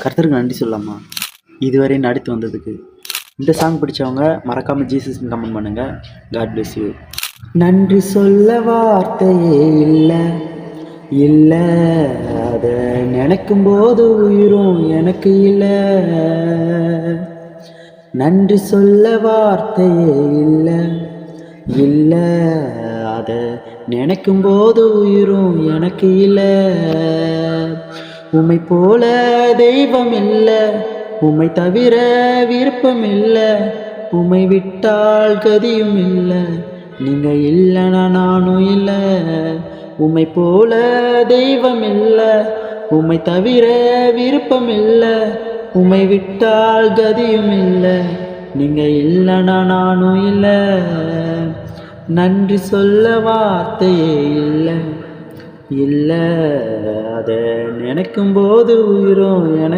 கர்த்தருக்கு நன்றி சொல்லலாமா இதுவரை நடித்து வந்ததுக்கு. இந்த சாங் பிடிச்சவங்க மறக்காமல் ஜீசஸ்ன்னு கமெண்ட் பண்ணுங்கள். God bless you. நன்றி சொல்ல வார்த்தையே இல்லை இல்லை, அதை நினைக்கும் போது உயிரும் எனக்கு இல்லை. நன்றி சொல்ல வார்த்தையே இல்லை இல்லை, அதை நினைக்கும் போது உயிரும் எனக்கு இல்லை. உம்மை போல தெய்வம் இல்லை, உம்மை தவிர விருப்பம் இல்லை, உம்மை விட்டால் கதியும் இல்லை, நீங்க இல்லைனா நானும் இல்லை. உம்மை போல தெய்வம் இல்லை, உம்மை தவிர விருப்பம் இல்லை, உம்மை விட்டால் கதியும் இல்லை, நீங்க இல்லைனா நானும் இல்லை. நன்றி சொல்ல வார்த்தையே இல்லை இல்லை, அதை நினைக்கும் போது உயிரும் எனக்கு